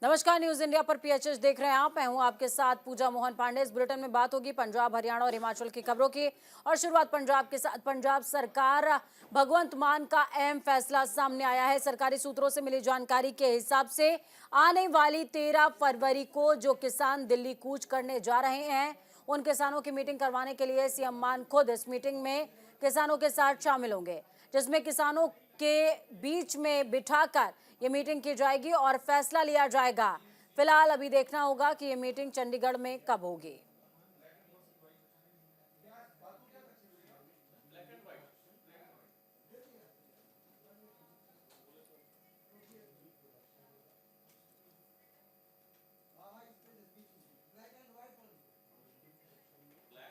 नमस्कार, news India पर PHH देख रहे हैं आप। मैं हूं आपके साथ पूजा मोहन पांडे। इस बुलेटिन में बात होगी पंजाब, हरियाणा और हिमाचल की खबरों की और शुरुआत पंजाब के साथ। पंजाब सरकार भगवंत मान का अहम फैसला सामने आया है। सरकारी सूत्रों से मिली जानकारी के हिसाब से आने वाली 13 फरवरी को जो किसान दिल्ली कूच करने जा रहे हैं, उन किसानों की मीटिंग करवाने के लिए सीएम मान खुद इस मीटिंग में किसानों के साथ शामिल होंगे, जिसमें किसानों के बीच में बिठाकर ये मीटिंग की जाएगी और फैसला लिया जाएगा। फिलहाल अभी देखना होगा कि ये मीटिंग चंडीगढ़ में कब होगी।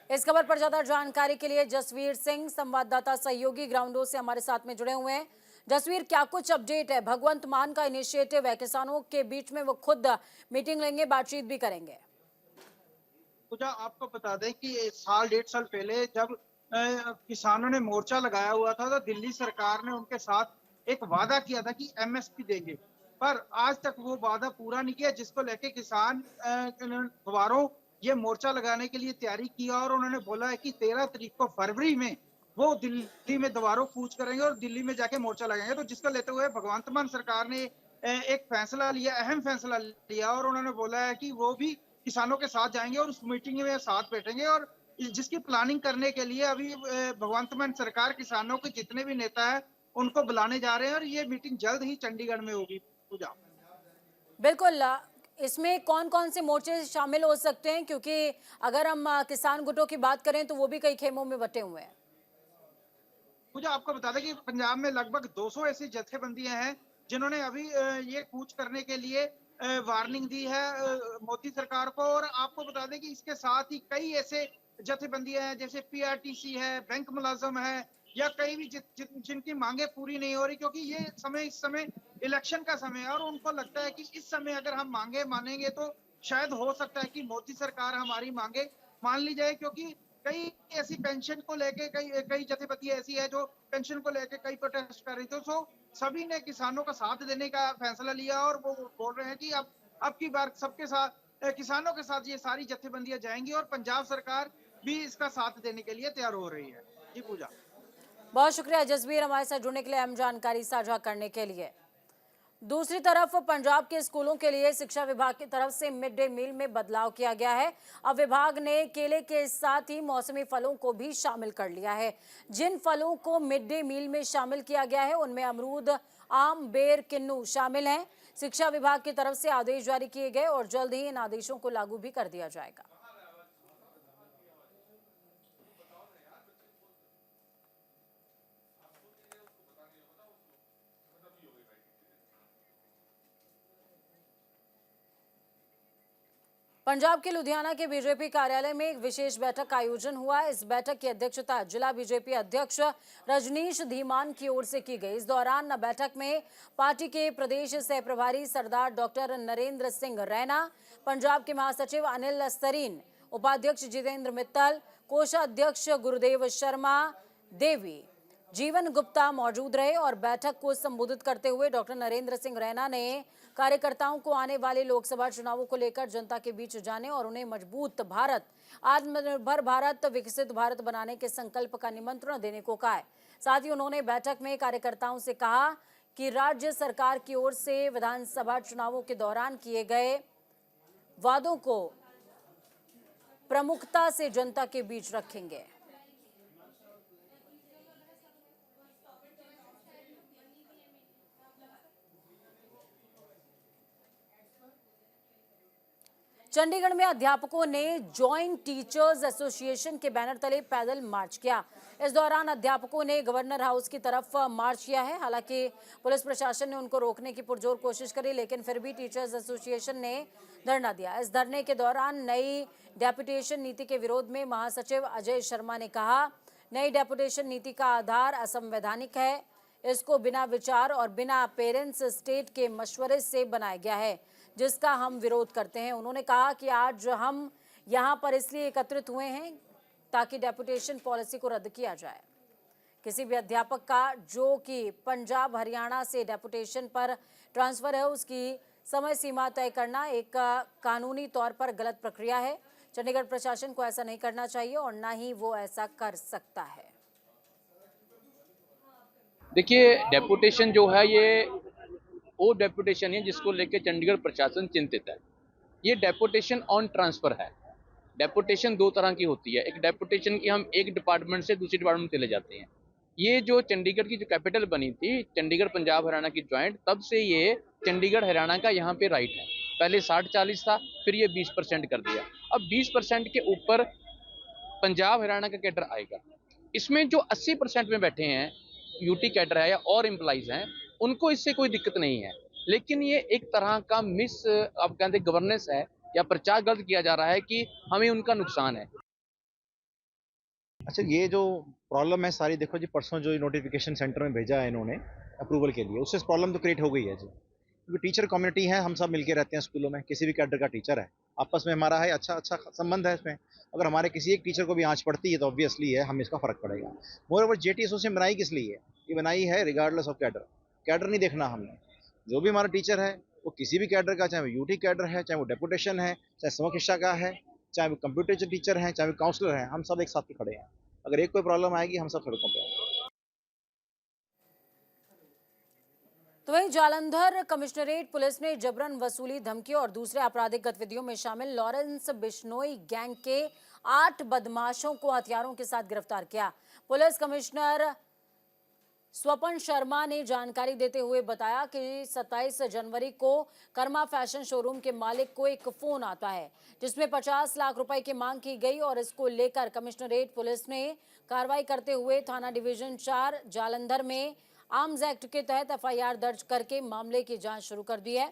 इस खबर पर ज्यादा जानकारी के लिए जसवीर सिंह, संवाददाता सहयोगी ग्राउंडों से हमारे साथ में जुड़े हुए हैं। जसवीर, क्या कुछ अपडेट है? भगवंत मान का इनिशिएटिव है, किसानों के बीच में वो खुद मीटिंग लेंगे, बातचीत भी करेंगे। पूजा, आपको बता दें कि साल 1.5 साल पहले जब किसानों ने मोर्चा लगाया हुआ था तो दिल्ली सरकार ने उनके साथ एक वादा किया था कि एमएसपी देंगे, पर आज तक वो वादा पूरा नहीं किया, जिसको लेके किसान दोबारा ये मोर्चा लगाने के लिए तैयारी किया और उन्होंने बोला है कि 13 तारीख को फरवरी में वो दिल्ली में दोबारा कूच करेंगे और दिल्ली में जाके मोर्चा लगाएंगे। तो जिसको लेते हुए भगवंत मान सरकार ने एक फैसला लिया, अहम फैसला लिया, और उन्होंने बोला है कि वो भी किसानों के साथ जाएंगे और उस मीटिंग में साथ बैठेंगे। और जिसकी प्लानिंग करने के लिए अभी भगवंत मान सरकार किसानों के जितने भी नेता है उनको बुलाने जा रहे हैं और ये मीटिंग जल्द ही चंडीगढ़ में होगी। पूजा, बिल्कुल। इसमें कौन कौन से मोर्चे शामिल हो सकते हैं? क्योंकि अगर हम किसान गुटों की बात करें तो वो भी कई खेमों में बटे हुए हैं। मुझे आपको बता दें कि पंजाब में लगभग 200 ऐसी जत्थेबंदियां हैं जिन्होंने अभी ये कूच करने के लिए वार्निंग दी है मोदी सरकार को। और आपको बता दें कि इसके साथ ही कई ऐसे जत्थेबंदियां हैं जैसे पीआरटीसी है, बैंक मुलाजम है, या कई भी जिनकी मांगे पूरी नहीं हो रही, क्योंकि ये इस समय इलेक्शन का समय है और उनको लगता है कि इस समय अगर हम मांगे मानेंगे तो शायद हो सकता है कि मोदी सरकार हमारी मांगे मान ली जाए। क्योंकि कई ऐसी पेंशन को लेके कई कई जथेबंदी ऐसी है जो पेंशन को लेके कई प्रोटेस्ट कर रही थी। तो सभी ने किसानों का साथ देने का फैसला लिया और वो बोल रहे हैं कि अब की बार सबके साथ किसानों के साथ ये सारी जथेबंदियां जाएंगी और पंजाब सरकार भी इसका साथ देने के लिए तैयार हो रही है। जी पूजा। बहुत शुक्रिया जसवीर, हमारे साथ जुड़ने के लिए, अहम जानकारी साझा करने के लिए। दूसरी तरफ पंजाब के स्कूलों के लिए शिक्षा विभाग की तरफ से मिड डे मील में बदलाव किया गया है। अब विभाग ने केले के साथ ही मौसमी फलों को भी शामिल कर लिया है। जिन फलों को मिड डे मील में शामिल किया गया है उनमें अमरूद, आम, बेर, किन्नू शामिल हैं। शिक्षा विभाग की तरफ से आदेश जारी किए गए और जल्द ही इन आदेशों को लागू भी कर दिया जाएगा। पंजाब के लुधियाना के बीजेपी कार्यालय में एक विशेष बैठक का आयोजन हुआ। इस बैठक की अध्यक्षता जिला बीजेपी अध्यक्ष रजनीश धीमान की ओर से की गई। इस दौरान बैठक में पार्टी के प्रदेश सह प्रभारी सरदार डॉक्टर नरेंद्र सिंह रैना, पंजाब के महासचिव अनिल सरीन, उपाध्यक्ष जितेंद्र मित्तल, कोषाध्यक्ष गुरुदेव शर्मा देवी, जीवन गुप्ता मौजूद रहे। और बैठक को संबोधित करते हुए डॉक्टर नरेंद्र सिंह रैना ने कार्यकर्ताओं को आने वाले लोकसभा चुनावों को लेकर जनता के बीच जाने और उन्हें मजबूत भारत, आत्मनिर्भर भारत, विकसित भारत बनाने के संकल्प का निमंत्रण देने को कहा है। साथ ही उन्होंने बैठक में कार्यकर्ताओं से कहा कि राज्य सरकार की ओर से विधानसभा चुनावों के दौरान किए गए वादों को प्रमुखता से जनता के बीच रखेंगे। चंडीगढ़ में अध्यापकों ने जॉइंट टीचर्स एसोसिएशन के बैनर तले पैदल मार्च किया। इस दौरान अध्यापकों ने गवर्नर हाउस की तरफ मार्च किया है। हालांकि पुलिस प्रशासन ने उनको रोकने की पुरजोर कोशिश करी, लेकिन फिर भी टीचर्स एसोसिएशन ने धरना दिया। इस धरने के दौरान नई डेपुटेशन नीति के विरोध में महासचिव अजय शर्मा ने कहा, नई डेपुटेशन नीति का आधार असंवैधानिक है। इसको बिना विचार और बिना पेरेंट्स स्टेट के मशवरे से बनाया गया है, जिसका हम विरोध करते हैं। उन्होंने कहा कि आज हम यहां पर इसलिए एकत्रित हुए हैं ताकि डेपुटेशन पॉलिसी को रद्द किया जाए। किसी भी अध्यापक का जो कि पंजाब हरियाणा से डेपुटेशन पर ट्रांसफर है, उसकी समय सीमा तय करना एक कानूनी तौर पर गलत प्रक्रिया है। चंडीगढ़ प्रशासन को ऐसा नहीं करना चाहिए और ना ही वो ऐसा कर सकता है। देखिए, डेपुटेशन जो है ये वो डेपुटेशन है जिसको लेकर चंडीगढ़ प्रशासन चिंतित है। ये डेपुटेशन ऑन ट्रांसफर है। डेपुटेशन दो तरह की होती है। एक डेपुटेशन की हम एक डिपार्टमेंट से दूसरी डिपार्टमेंट में चले जाते हैं। ये जो चंडीगढ़ की जो कैपिटल बनी थी, चंडीगढ़ पंजाब हरियाणा की ज्वाइंट, तब से ये चंडीगढ़ हरियाणा का यहाँ पे राइट है। पहले 60-40 था, फिर ये 20% कर दिया। अब 20% के ऊपर पंजाब हरियाणा का कैडर आएगा। इसमें जो 80% में बैठे हैं, यूटी कैडर है या और एम्प्लॉइज हैं, उनको इससे कोई दिक्कत नहीं है। लेकिन ये एक तरह का आप कहते गवर्नेंस है या प्रचार गलत किया जा रहा है कि हमें उनका नुकसान है। अच्छा, ये जो प्रॉब्लम है सारी, देखो जी, परसों जो नोटिफिकेशन सेंटर में भेजा है इन्होंने अप्रूवल के लिए, उससे प्रॉब्लम तो क्रिएट हो गई है जी। क्योंकि टीचर कम्युनिटी है, हम सब मिलके रहते हैं स्कूलों में, किसी भी कैडर का टीचर है, आपस में हमारा है अच्छा संबंध है इसमें। अगर हमारे किसी एक टीचर को भी आंच पड़ती है तो ऑब्वियसली है हम इसका फर्क पड़ेगा। मोर ओवर जेटी एसोसिएशन बनाई किस लिए है? ये बनाई है रिगार्डलेस ऑफ कैडर। कैडर नहीं देखना हमने। जो भी हमारा टीचर है वो किसी भी कैडर का, चाहे वो यूटी कैडर है, चाहे वो डेपुटेशन है, चाहे समूह शिक्षा का है, चाहे वो कंप्यूटर टीचर है, चाहे वो काउंसलर है, हम सब एक साथ ही खड़े हैं। अगर एक कोई प्रॉब्लम आएगी हम सब सड़कों पे आएंगे। तो वहीं जालंधर कमिश्नरेट पुलिस ने जबरन वसूली, धमकी और दूसरे आपराधिक गतिविधियों में शामिल लॉरेंस बिश्नोई गैंग के 8 बदमाशों को हथियारों के साथ गिरफ्तार किया। पुलिस कमिश्नर स्वपन शर्मा ने जानकारी देते हुए बताया कि 27 जनवरी को कर्मा फैशन शोरूम के मालिक को एक फोन आता है जिसमें 50 लाख रुपए की मांग की गई और इसको लेकर कमिश्नरेट पुलिस ने कार्रवाई करते हुए थाना डिवीजन 4 जालंधर में आर्म्स एक्ट के तहत एफआईआर दर्ज करके मामले की जांच शुरू कर दी है।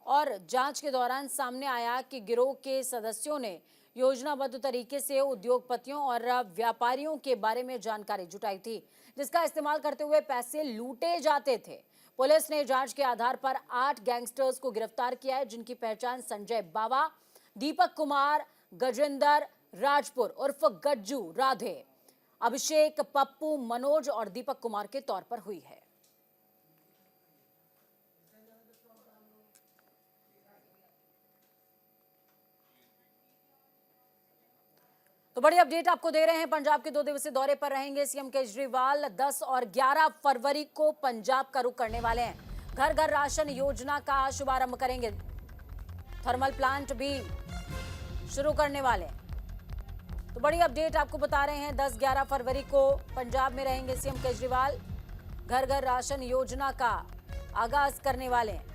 और जांच के दौरान सामने आया कि गिरोह के सदस्यों ने योजनाबद्ध तरीके से उद्योगपतियों और व्यापारियों के बारे में जानकारी जुटाई थी जिसका इस्तेमाल करते हुए पैसे लूटे जाते थे। पुलिस ने जांच के आधार पर 8 गैंगस्टर्स को गिरफ्तार किया है जिनकी पहचान संजय बावा, दीपक कुमार, गजेंद्र राजपुर उर्फ गज्जू राधे, अभिषेक, पप्पू, मनोज और दीपक कुमार के तौर पर हुई है। तो बड़ी अपडेट आपको दे रहे हैं। पंजाब के 2 दिवसीय दौरे पर रहेंगे सीएम केजरीवाल। 10 और 11 फरवरी को पंजाब का रुख करने वाले हैं। घर घर राशन योजना का शुभारंभ करेंगे। थर्मल प्लांट भी शुरू करने वाले हैं। तो बड़ी अपडेट आपको बता रहे हैं। 10-11 फरवरी को पंजाब में रहेंगे सीएम केजरीवाल। घर घर राशन योजना का आगाज करने वाले हैं।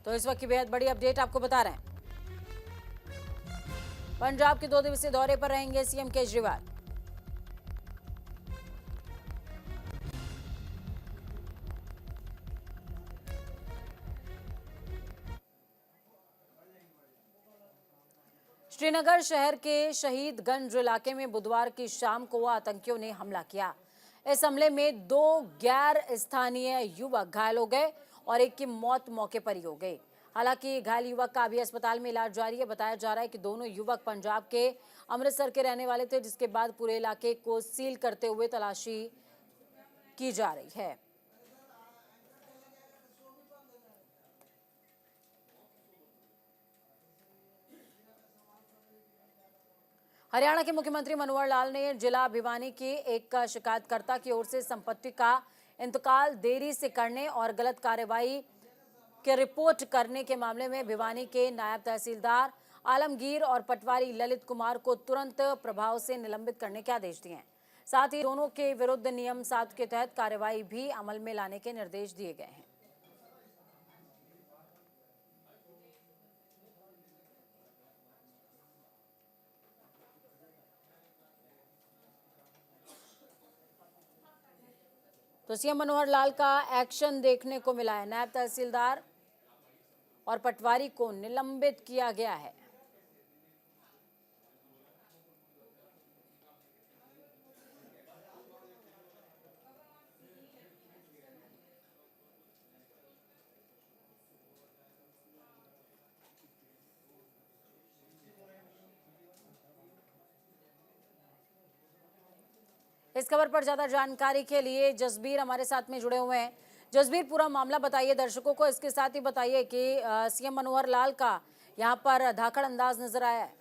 तो इस वक्त की बेहद बड़ी अपडेट आपको बता रहे हैं। पंजाब के 2 दिवसीय दौरे पर रहेंगे सीएम केजरीवाल। श्रीनगर शहर के शहीदगंज इलाके में बुधवार की शाम को आतंकियों ने हमला किया। इस हमले में 2 गैर स्थानीय युवक घायल हो गए और एक की मौत मौके पर ही हो गई। हालांकि घायल युवक का अभी अस्पताल में इलाज जारी है। बताया जा रहा है कि दोनों युवक पंजाब के अमृतसर के रहने वाले थे जिसके बाद पूरे इलाके को सील करते हुए तलाशी की जा रही है। हरियाणा के मुख्यमंत्री मनोहर लाल ने जिला भिवानी के एक शिकायतकर्ता की ओर से संपत्ति का इंतकाल देरी से करने और गलत कार्रवाई की रिपोर्ट करने के मामले में भिवानी के नायब तहसीलदार आलमगीर और पटवारी ललित कुमार को तुरंत प्रभाव से निलंबित करने के आदेश दिए हैं। साथ ही दोनों के विरुद्ध नियम 7 के तहत कार्रवाई भी अमल में लाने के निर्देश दिए गए हैं। तो सीएम मनोहर लाल का एक्शन देखने को मिला है। नायब तहसीलदार और पटवारी को निलंबित किया गया है। इस खबर पर ज्यादा जानकारी के लिए जसबीर हमारे साथ में जुड़े हुए हैं। जसबीर, पूरा मामला बताइए दर्शकों को, इसके साथ ही बताइए कि सीएम मनोहर लाल का यहाँ पर धाकड़ अंदाज नजर आया है।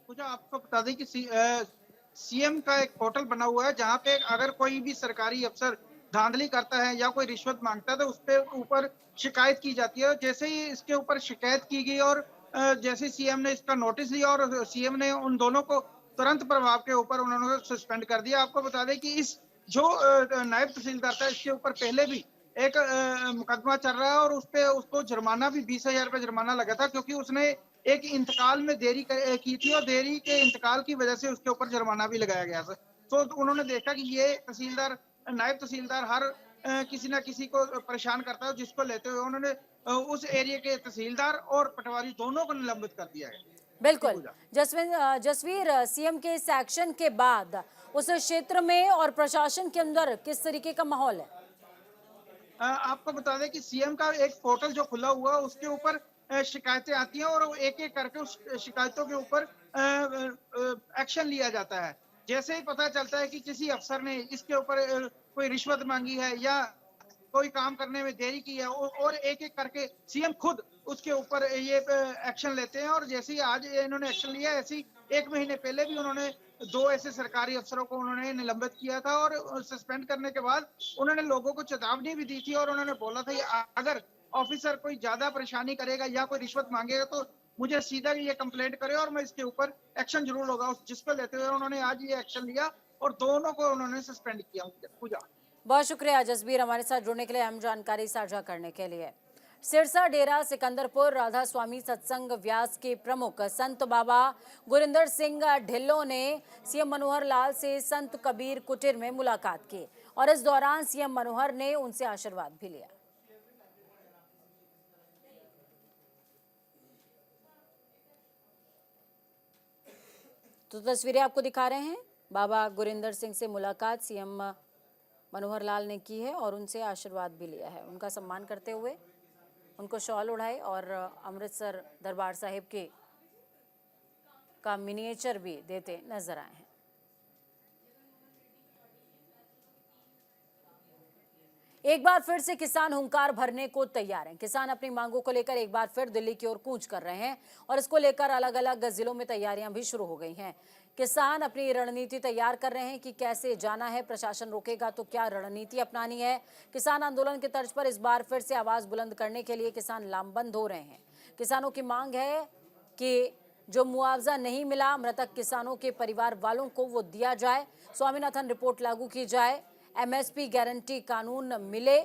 मुझे आपको बता दें कि सीएम का एक पोर्टल बना हुआ है जहां पे अगर कोई भी सरकारी अफसर धांधली करता है या कोई रिश्वत मांगता है तो उस पे ऊपर शिकायत की जाती है। जैसे ही इसके ऊपर शिकायत की गई और जैसे सीएम ने इसका नोटिस लिया और सीएम ने उन दोनों को तुरंत प्रभाव के ऊपर उन्होंने सस्पेंड कर दिया। आपको बता दें कि इस जो नायब तहसीलदार था इसके ऊपर पहले भी एक मुकदमा चल रहा है और उस पे उसको जुर्माना भी 20,000 रुपये जुर्माना लगा था क्योंकि उसने एक इंतकाल में देरी की थी और देरी के इंतकाल की वजह से उसके ऊपर जुर्माना भी लगाया गया था। तो उन्होंने देखा कि ये तहसीलदार, नायब तहसीलदार हर किसी ना किसी को परेशान करता है, जिसको लेते हुए उन्होंने उस एरिया के तहसीलदार और पटवारी दोनों को निलंबित कर दिया है। बिल्कुल जसवीर, सीएम के इस एक्शन के बाद उस क्षेत्र में और प्रशासन के अंदर किस तरीके का माहौल है? आपको बता दें कि सीएम का एक पोर्टल जो खुला हुआ है उसके ऊपर शिकायतें आती हैं और एक एक करके उस शिकायतों के ऊपर एक्शन लिया जाता है। जैसे ही पता चलता है कि किसी अफसर ने इसके ऊपर कोई रिश्वत मांगी है या कोई काम करने में देरी की है और एक एक करके सीएम खुद उसके ऊपर ये एक्शन लेते हैं। और जैसे ही आज इन्होंने एक्शन लिया, ऐसे ही 1 महीने पहले भी उन्होंने 2 ऐसे सरकारी अफसरों को उन्होंने निलंबित किया था और सस्पेंड करने के बाद उन्होंने लोगों को चेतावनी भी दी थी और उन्होंने बोला था अगर ऑफिसर कोई ज्यादा परेशानी करेगा या कोई रिश्वत मांगेगा तो मुझे सीधा ये कंप्लेंट करे और मैं इसके ऊपर एक्शन जरूर होगा। जिसको लेते हुए उन्होंने आज ये एक्शन लिया और दोनों को उन्होंने सस्पेंड किया। पूजा, बहुत शुक्रिया जसबीर हमारे साथ जुड़ने के लिए, अहम जानकारी साझा करने के लिए। सिरसा डेरा सिकंदरपुर राधा स्वामी सत्संग व्यास के प्रमुख संत बाबा गुरिंदर सिंह ढिल्लों ने सीएम मनोहर लाल से संत कबीर कुटीर में मुलाकात की और इस दौरान सीएम मनोहर ने उनसे आशीर्वाद भी लिया। तो तस्वीरें आपको दिखा रहे हैं, बाबा गुरिंदर सिंह से मुलाकात सीएम मनोहर लाल ने की है और उनसे आशीर्वाद भी लिया है। उनका सम्मान करते हुए उनको शॉल उड़ाए और अमृतसर दरबार साहिब के का मिनिएचर भी देते नजर आए हैं। एक बार फिर से किसान हुंकार भरने को तैयार हैं। किसान अपनी मांगों को लेकर एक बार फिर दिल्ली की ओर कूच कर रहे हैं और इसको लेकर अलग अलग जिलों में तैयारियां भी शुरू हो गई हैं। किसान अपनी रणनीति तैयार कर रहे हैं कि कैसे जाना है, प्रशासन रोकेगा तो क्या रणनीति अपनानी है। किसान आंदोलन के तर्ज पर इस बार फिर से आवाज बुलंद करने के लिए किसान लामबंद हो रहे हैं। किसानों की मांग है कि जो मुआवजा नहीं मिला मृतक किसानों के परिवार वालों को वो दिया जाए, स्वामीनाथन रिपोर्ट लागू की जाए, एमएसपी गारंटी कानून मिले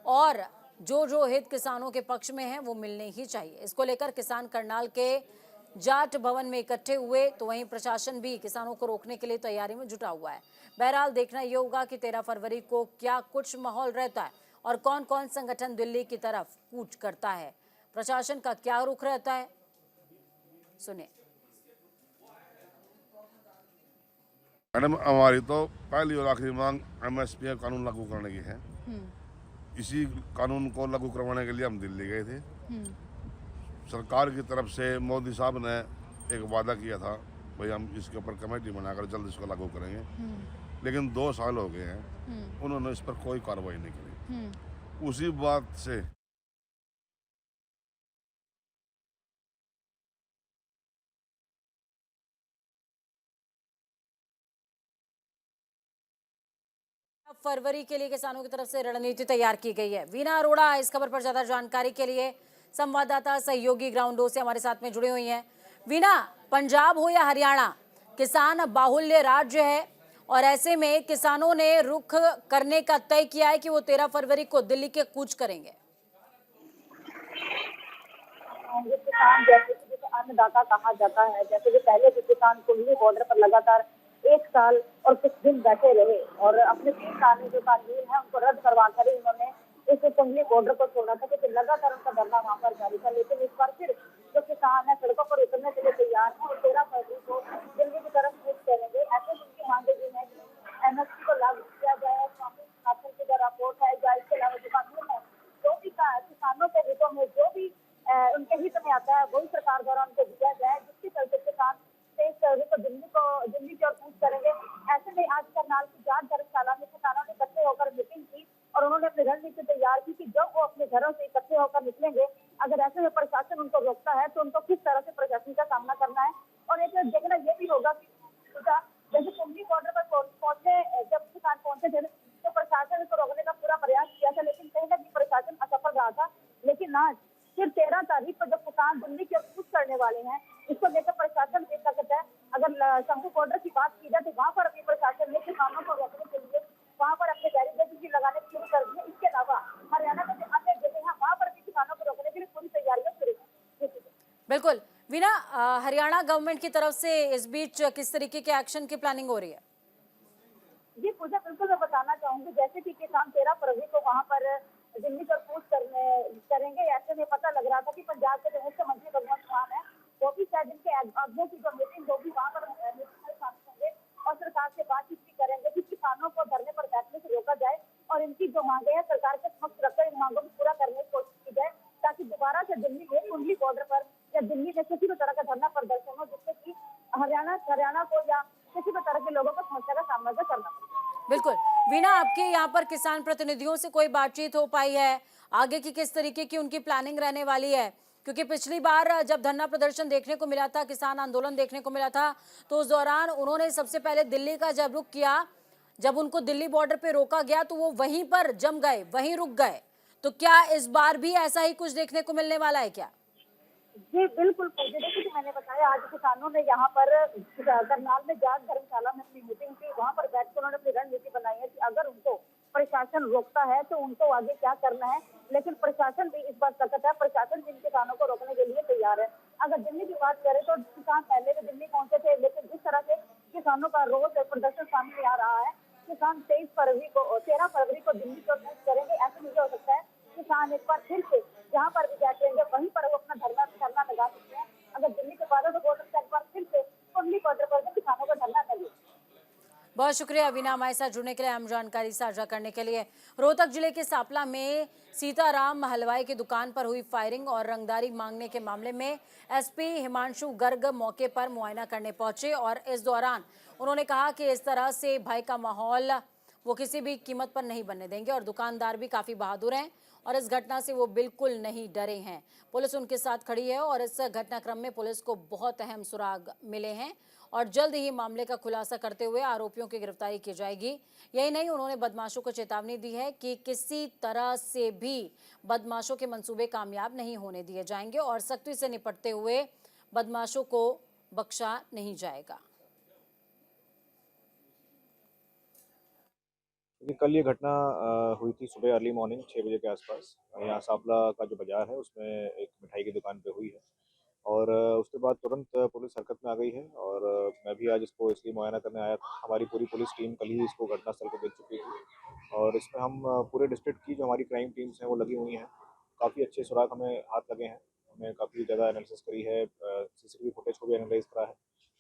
और जो हित किसानों के पक्ष में है वो मिलने ही चाहिए। इसको लेकर किसान करनाल के जाट भवन में इकट्ठे हुए, तो वहीं प्रशासन भी किसानों को रोकने के लिए तैयारी में जुटा हुआ है। बहरहाल देखना ये होगा कि 13 फरवरी को क्या कुछ माहौल रहता है और कौन कौन संगठन दिल्ली की तरफ कूच करता है, प्रशासन का क्या रुख रहता है, सुने। मैडम, हमारी तो पहली और आखिरी मांग एमएसपी का कानून लागू करने की है। इसी कानून को लागू करवाने के लिए हम दिल्ली गए थे। सरकार की तरफ से मोदी साहब ने एक वादा किया था, भाई हम इसके ऊपर कमेटी बनाकर जल्द इसको लागू करेंगे। लेकिन 2 साल हो गए हैं, उन्होंने इस पर कोई कार्रवाई नहीं की। उसी बात से फरवरी के लिए किसानों की तरफ से रणनीति तैयार की गई है। वीना अरोड़ा इस खबर पर ज्यादा जानकारी के लिए संवाददाता सहयोगी ग्राउंडो से हमारे साथ में जुड़ी हुई हैं। वीना, पंजाब हो या हरियाणा, किसान बाहुल्य राज्य है और ऐसे में किसानों ने रुख करने का तय किया है कि वो 13 फरवरी को दिल्ली के कूच करेंगे। किसान जैसे कि अन्नदाता कहा जाता है, जैसे कि पहले भी किसान कुल्लू बॉर्डर पर लगातार 1 साल और कुछ दिन बैठे रहे और अपने 3 साल में जो कानून है उनको रद्द करवा कर उन्होंने इस कुल्लू बॉर्डर को छोड़ा था, क्योंकि लगातार उनका धरना वहां पर जारी था। लेकिन इस बार फिर जो किसान है सड़कों पर उतरने के लिए तैयार है और 13 फरवरी को दिल्ली की तरफ कूच करेंगे। ऐसे उनकी मांगे भी है कि एमएसपी को लागू किया जाए, स्वामीनाथन की जो रिपोर्ट है या इसके अलावा जो कानून है जो भी किसानों के हितों में जो भी उनके हित में आता है वही सरकार द्वारा उनको दिया जाए, जिसके चलते किसान 23 फरवरी को दिल्ली की ओर कूच करेंगे। आज करनाल की जाट धर्मशाला में किसानों ने इकट्ठे होकर मीटिंग की और उन्होंने अपनी रणनीति तैयार की कि जब वो अपने घरों से इकट्ठे होकर निकलेंगे, अगर ऐसे में प्रशासन उनको रोकता है तो उनको किस तरह से प्रशासन का सामना करना है। और एक देखना ये भी होगा कि जैसे कुंडली बॉर्डर पर पहुंचे, जब किसान पहुंचे थे तो प्रशासन इसको रोकने का पूरा प्रयास किया था, लेकिन कहीं ना कहीं प्रशासन असफल रहा था। लेकिन आज फिर 13 तारीख को जब किसान दिल्ली की ओर कूच करने वाले हैं, इसको लेकर प्रशासन देख सकता है। अगर शंभू बॉर्डर की बात की जाए तो वहाँ पर अभी प्रशासन ने किसानों को रोकने के लिए वहाँ पर अपने बैरिकेड भी लगाने शुरू कर दिए। इसके अलावा हरियाणा में जो अन्य जगह है वहाँ पर भी किसानों को रोकने के लिए पूरी तैयारियां शुरू की। बिल्कुल वीना, हरियाणा गवर्नमेंट की तरफ से इस बीच किस तरीके के एक्शन की प्लानिंग हो रही है? जी पूजा, बिल्कुल मैं बताना चाहूंगी, जैसे कि किसान 13 फरवरी को वहाँ पर दिल्ली पर कूच करेंगे। ऐसे में पता लग रहा था कि पंजाब के जो मुख्यमंत्री भगवंत मान है वो भी शायद इनके अगुओं की जो मीटिंग होगी वहाँ पर मीटिंग में शामिल होंगे और सरकार से बातचीत भी करेंगे कि किसानों को धरने पर बैठने से रोका जाए और इनकी जो मांगे हैं सरकार के समक्ष रखकर इन मांगों को पूरा करने की कोशिश की जाए, ताकि दोबारा से दिल्ली में कुंडली बॉर्डर पर या दिल्ली में किसी भी तरह का धरना प्रदर्शन हो जिससे कि हरियाणा को या किसी भी तरह के लोगों को समस्या का सामना करना पड़े। बिल्कुल वीना, आपके यहाँ पर किसान प्रतिनिधियों से कोई बातचीत हो पाई है? आगे की किस तरीके की उनकी प्लानिंग रहने वाली है? क्योंकि पिछली बार जब धरना प्रदर्शन देखने को मिला था, किसान आंदोलन देखने को मिला था, तो उस दौरान उन्होंने सबसे पहले दिल्ली का जब रुख किया, जब उनको दिल्ली बॉर्डर पे रोका गया तो वो वहीं पर जम गए, वहीं रुक गए। तो क्या इस बार भी ऐसा ही कुछ देखने को मिलने वाला है क्या? जी बिल्कुल, जैसे कि मैंने बताया आज किसानों ने यहाँ पर करनाल में जाट धर्मशाला में अपनी मीटिंग की। वहाँ पर बैठकर उन्होंने अपनी रणनीति बनाई है कि अगर उनको प्रशासन रोकता है तो उनको आगे क्या करना है। लेकिन प्रशासन भी इस बात सख्त है, प्रशासन भी इन किसानों को रोकने के लिए तैयार है। अगर दिल्ली की बात करें तो किसान पहले भी दिल्ली पहुंचे थे, लेकिन जिस तरह से किसानों का रोज प्रदर्शन सामने आ रहा है, किसान 13 फरवरी को दिल्ली को कूच करेंगे। ऐसा नहीं हो सकता है, किसान एक बार फिर से जहाँ पर भी बैठेंगे वहीं पर वो अपना धरना लगा सकते हैं। अगर दिल्ली के बाद तो हो सकता है एक बार फिर से कुंडली बॉर्डर पर किसानों को धरना लगे। बहुत शुक्रिया वीना, हमारे साथ जुड़ने के लिए, अहम जानकारी साझा करने के लिए। रोहतक जिले के सापला में सीताराम हलवाई की दुकान पर हुई फायरिंग और रंगदारी मांगने के मामले में एसपी हिमांशु गर्ग मौके पर मुआयना करने पहुंचे और इस दौरान उन्होंने कहा कि इस तरह से भय का माहौल वो किसी भी कीमत पर नहीं बनने देंगे और दुकानदार भी काफी बहादुर हैं और इस घटना से वो बिल्कुल नहीं डरे हैं। पुलिस उनके साथ खड़ी है और इस घटनाक्रम में पुलिस को बहुत अहम सुराग मिले हैं और जल्द ही मामले का खुलासा करते हुए आरोपियों की गिरफ्तारी की जाएगी। यही नहीं, उन्होंने बदमाशों को चेतावनी दी है कि किसी तरह से भी बदमाशों के मंसूबे कामयाब नहीं होने दिए जाएंगे और सख्ती से निपटते हुए बदमाशों को बख्शा नहीं जाएगा। देखिए, कल ये घटना हुई थी सुबह अर्ली मॉर्निंग 6 बजे के आसपास। यहाँ सापला का जो बाजार है उसमें एक मिठाई की दुकान पे हुई है और उसके बाद तुरंत पुलिस हरकत में आ गई है और मैं भी आज इसको इसलिए मुआयना करने आया था। हमारी पूरी पुलिस टीम कल ही इसको घटनास्थल को देख चुकी थी और इसमें हम पूरे डिस्ट्रिक्ट की जो हमारी क्राइम टीम्स हैं वो लगी हुई हैं। काफ़ी अच्छे सुराग हमें हाथ लगे हैं, हमने काफ़ी ज़्यादा एनालिसिस करी है, सीसीटीवी फुटेज को भी एनालाइज करा है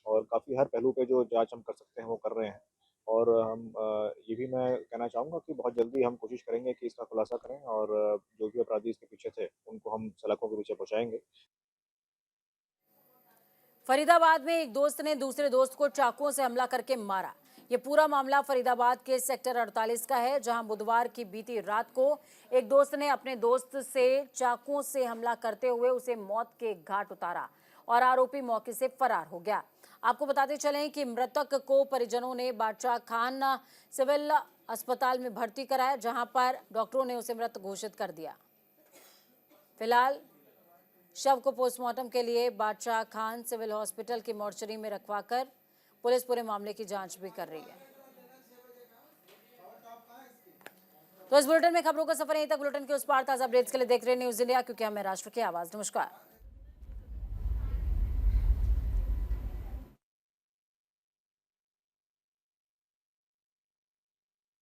और काफ़ी हर पहलू पे जो जांच हम कर सकते हैं वो कर रहे हैं। और हम ये भी मैं कहना चाहूँगा कि बहुत जल्दी हम कोशिश करेंगे कि इसका खुलासा करें और जो भी अपराधी इसके पीछे थे उनको हम सलाखों के पीछे पहुँचाएंगे। फरीदाबाद में एक दोस्त ने दूसरे दोस्त को चाकुओं से हमला करके मारा। ये पूरा मामला फरीदाबाद के सेक्टर 48 का है, जहां बुधवार की बीती रात को एक दोस्त ने अपने दोस्त से चाकुओं से हमला करते हुए उसे मौत के घाट उतारा और आरोपी मौके से फरार हो गया। आपको बताते चलें कि मृतक को परिजनों ने बादशाह खान सिविल अस्पताल में भर्ती कराया, जहां पर डॉक्टरों ने उसे मृत घोषित कर दिया। फिलहाल शव को पोस्टमार्टम के लिए बादशाह खान सिविल हॉस्पिटल की मोर्चरी में रखवाकर पुलिस पूरे मामले की जांच भी कर रही है। तो इस बुलेटिन में खबरों का सफर यहीं तक। बुलेटिन के उस पार ताजा अपडेट्स के लिए देख रहे न्यूज इंडिया, क्योंकि हमें राष्ट्र की आवाज। नमस्कार।